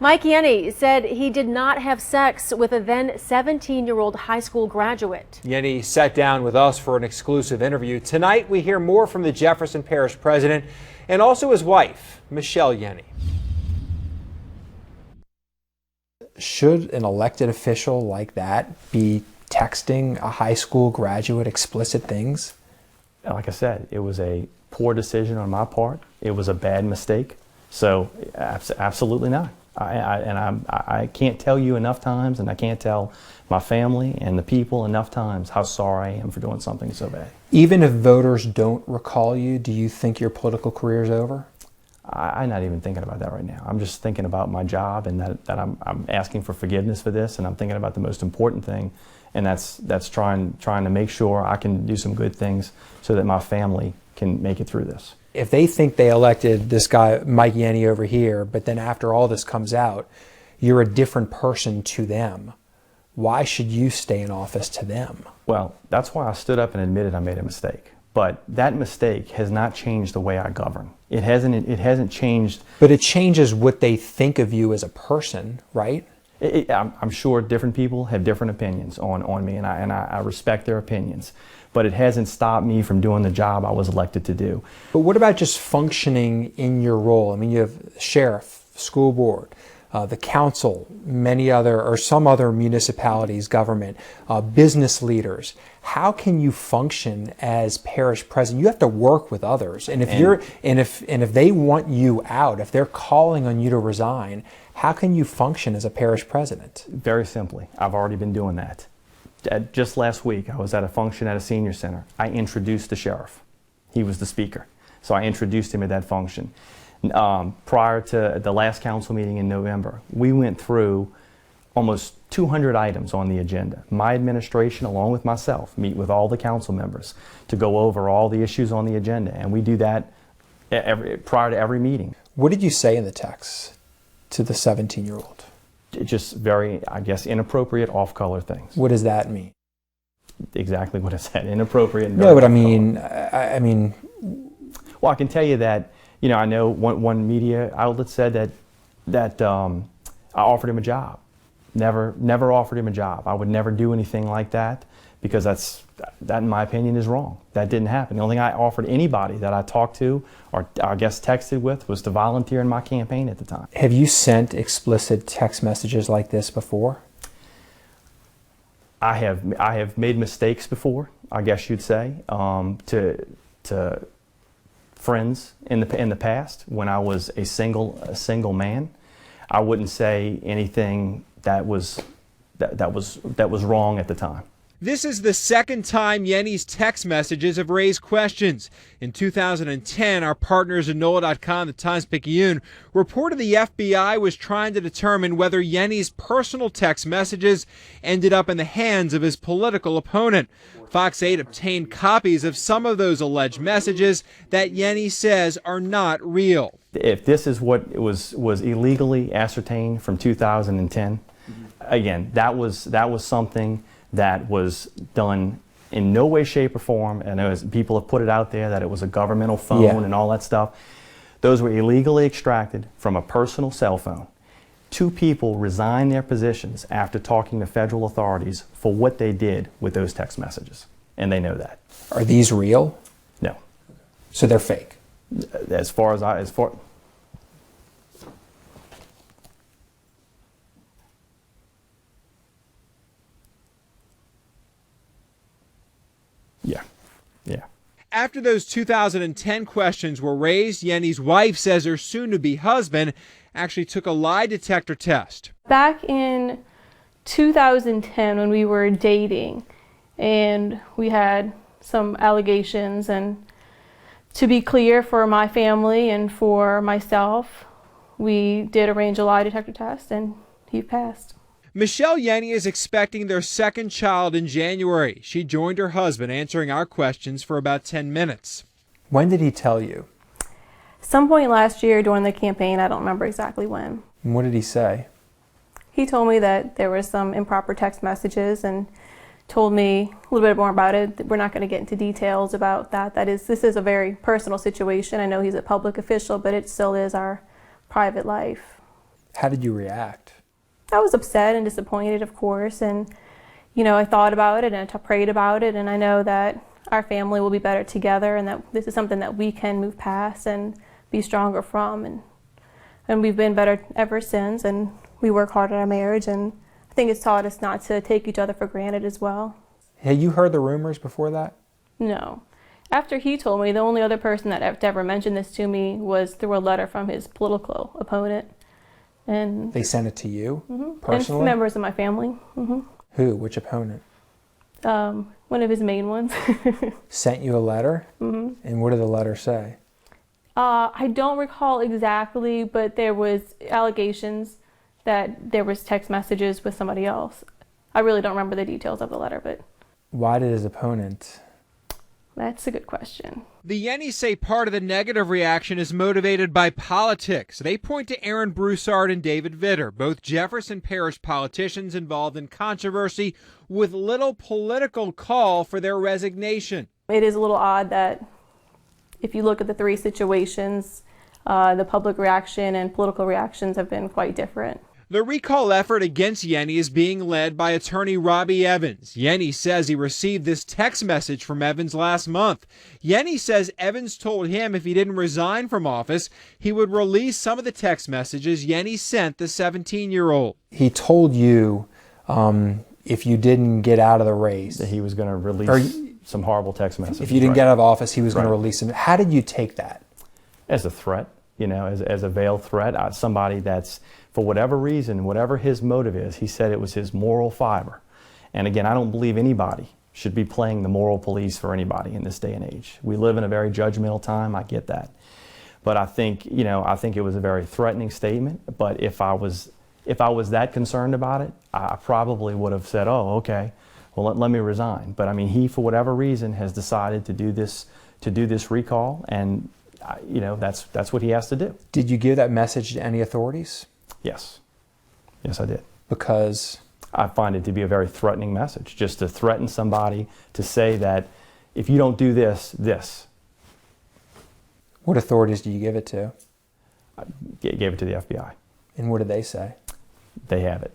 Mike Yenni said he did not have sex with a then 17-year-old high school graduate. Yenni sat down with us for an exclusive interview. Tonight we hear more from the Jefferson Parish president and also his wife, Michelle Yenni. Should an elected official like that be texting a high school graduate explicit things? Like I said, it was a poor decision on my part. It was a bad mistake. So absolutely not. I can't tell you enough times, and I can't tell my family and the people enough times how sorry I am for doing something so bad. Even if voters don't recall you, do you think your political career is over? I'm not even thinking about that right now. I'm just thinking about my job, and that I'm asking for forgiveness for this, and I'm thinking about the most important thing, and that's trying to make sure I can do some good things so that my family can make it through this. If they think they elected this guy, Mike Yenni, over here, but then after all this comes out, you're a different person to them, why should you stay in office to them? Well, that's why I stood up and admitted I made a mistake. But that mistake has not changed the way I govern. It hasn't changed. But it changes what they think of you as a person, right? I'm sure different people have different opinions on me, and I respect their opinions. But it hasn't stopped me from doing the job I was elected to do. But what about just functioning in your role? I mean, you have sheriff, school board, the council, some other municipalities, government, business leaders. How can you function as parish president? You have to work with others, and if they want you out, if they're calling on you to resign, how can you function as a parish president? Very simply, I've already been doing that. Just last week, I was at a function at a senior center. I introduced the sheriff. He was the speaker, so I introduced him at that function. Prior to the last council meeting in November, we went through almost 200 items on the agenda. My administration, along with myself, meet with all the council members to go over all the issues on the agenda, and we do that prior to every meeting. What did you say in the text to the 17-year-old? Just very, I guess, inappropriate, off-color things. What does that mean? Exactly what I said, inappropriate. No, but I mean, well, I can tell you that, I know one media outlet said that I offered him a job. Never offered him a job. I would never do anything like that, because that in my opinion is wrong. That didn't happen. The only thing I offered anybody that I talked to, or I guess texted with, was to volunteer in my campaign at the time. Have you sent explicit text messages like this before? I have made mistakes before, I guess you'd say, to friends in the past when I was a single man. I wouldn't say anything that was wrong at the time. This is the second time Yenni's text messages have raised questions. In 2010, our partners at NOLA.com, the Times-Picayune, reported the FBI was trying to determine whether Yenni's personal text messages ended up in the hands of his political opponent. Fox 8 obtained copies of some of those alleged messages that Yenni says are not real. If this is what was illegally ascertained from 2010, again, that was something that was done in no way, shape, or form. And people have put it out there that it was a governmental phone and all that stuff. Those were illegally extracted from a personal cell phone. 2 people resigned their positions after talking to federal authorities for what they did with those text messages, and they know that. Are these real? No. So they're fake? Yeah. After those 2010 questions were raised, Yenni's wife says her soon-to-be husband actually took a lie detector test. Back in 2010, when we were dating, and we had some allegations, and to be clear for my family and for myself, we did arrange a lie detector test, and he passed. Michelle Yenni is expecting their second child in January. She joined her husband answering our questions for about 10 minutes. When did he tell you? Some point last year during the campaign, I don't remember exactly when. And what did he say? He told me that there were some improper text messages and told me a little bit more about it. We're not going to get into details about that. This is a very personal situation. I know he's a public official, but it still is our private life. How did you react? I was upset and disappointed, of course, and I thought about it and I prayed about it, and I know that our family will be better together, and that this is something that we can move past and be stronger from, and we've been better ever since, and we work hard at our marriage, and I think it's taught us not to take each other for granted as well. Had you heard the rumors before that? No. After he told me, the only other person that ever mentioned this to me was through a letter from his political opponent. And They sent it to you And personally? members of my family. Who? Which opponent? One of his main ones. Sent you a letter? And what did the letter say? I don't recall exactly, but there was allegations that there was text messages with somebody else. I really don't remember the details of the letter, but Why did his opponent? that's a good question. The Yenni say part of the negative reaction is motivated by politics. They point to Aaron Broussard and David Vitter, both Jefferson Parish politicians involved in controversy with little political call for their resignation. It is a little odd that if you look at the three situations, the public reaction and political reactions have been quite different. The recall effort against Yenni is being led by attorney Robbie Evans. Yenni says he received this text message from Evans last month. Yenni says Evans told him if he didn't resign from office, he would release some of the text messages Yenni sent the 17-year-old. He told you if you didn't get out of the race, That he was going to release some horrible text messages. if you didn't get out of office, he was going to Right. release him. How did you take that? As a threat, as a veiled threat. Somebody that's, for whatever reason, whatever his motive is, he said it was his moral fiber. And again, I don't believe anybody should be playing the moral police for anybody in this day and age. We live in a very judgmental time, I get that. But I think it was a very threatening statement. But if I was that concerned about it, I probably would have said, oh, okay, well, let me resign. But I mean, he, for whatever reason, has decided to do this recall, and that's what he has to do. Did you give that message to any authorities? Yes. Yes, I did. Because I find it to be a very threatening message, just to threaten somebody, to say that if you don't do this. What authorities did you give it to? I gave it to the FBI. And what did they say? They have it.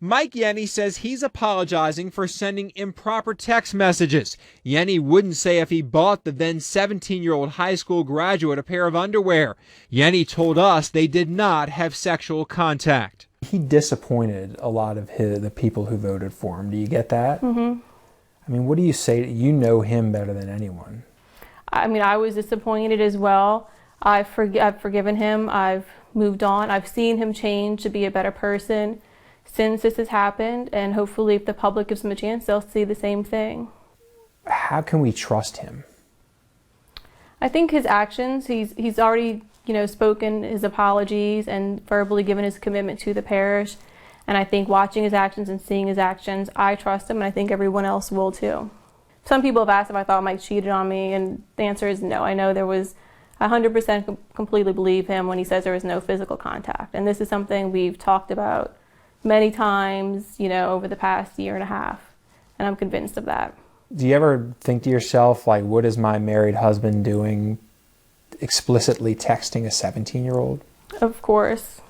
Mike Yenni says he's apologizing for sending improper text messages. Yenni wouldn't say if he bought the then 17-year-old high school graduate a pair of underwear. Yenni told us they did not have sexual contact. He disappointed a lot of the people who voted for him. Do you get that? I mean, what do you say? You know him better than anyone. I mean, I was disappointed as well. I've forgiven him. I've moved on. I've seen him change to be a better person since this has happened, and hopefully if the public gives him a chance, they'll see the same thing. How can we trust him? I think his actions, he's already, spoken his apologies and verbally given his commitment to the parish. And I think watching his actions and seeing his actions, I trust him, and I think everyone else will too. Some people have asked if I thought Mike cheated on me, and the answer is no. I know there was 100% completely believe him when he says there was no physical contact. And this is something we've talked about many times, over the past year and a half. And I'm convinced of that. Do you ever think to yourself, like, what is my married husband doing explicitly texting a 17-year-old? Of course.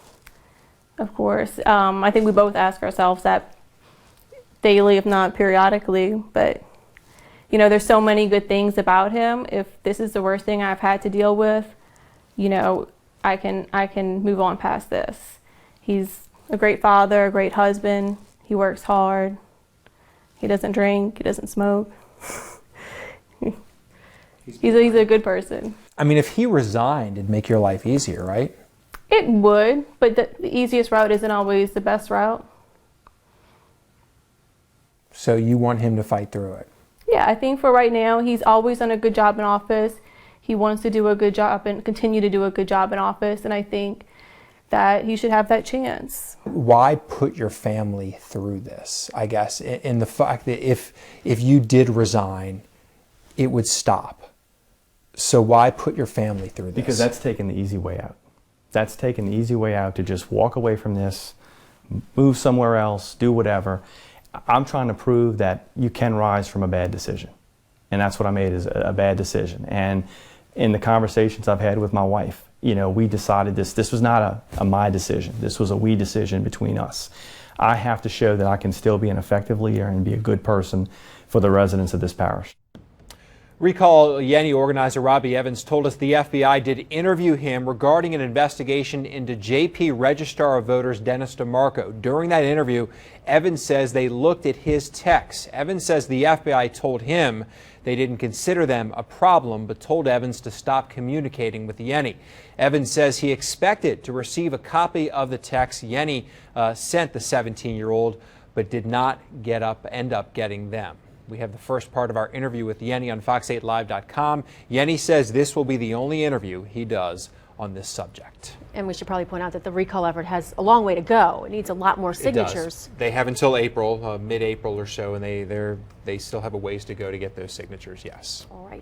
Of course. I think we both ask ourselves that daily, if not periodically. But, there's so many good things about him. If this is the worst thing I've had to deal with, I can move on past this. He's a great father, a great husband. He works hard. He doesn't drink. He doesn't smoke. He's a good person. I mean, if he resigned, it'd make your life easier, right? It would, but the easiest route isn't always the best route. So you want him to fight through it? Yeah, I think for right now, he's always done a good job in office. He wants to do a good job and continue to do a good job in office, and I think that he should have that chance. Why put your family through this, I guess, in the fact that if you did resign, it would stop. So why put your family through this? Because that's taking the easy way out. That's taking the easy way out, to just walk away from this, move somewhere else, do whatever. I'm trying to prove that you can rise from a bad decision. And that's what I made, is a bad decision. And in the conversations I've had with my wife, we decided this. This was not a my decision. This was a we decision between us. I have to show that I can still be an effective leader and be a good person for the residents of this parish. Recall Yenni organizer Robbie Evans told us the FBI did interview him regarding an investigation into JP Registrar of Voters Dennis DeMarco. During that interview, Evans says they looked at his texts. Evans says the FBI told him they didn't consider them a problem, but told Evans to stop communicating with Yenni. Evans says he expected to receive a copy of the text Yenni sent the 17-year-old, but did not end up getting them. We have the first part of our interview with Yenni on fox8live.com. Yenni says this will be the only interview he does on this subject. And we should probably point out that the recall effort has a long way to go. It needs a lot more signatures. They have until April, mid-April or so, and they still have a ways to go to get those signatures, yes. All right.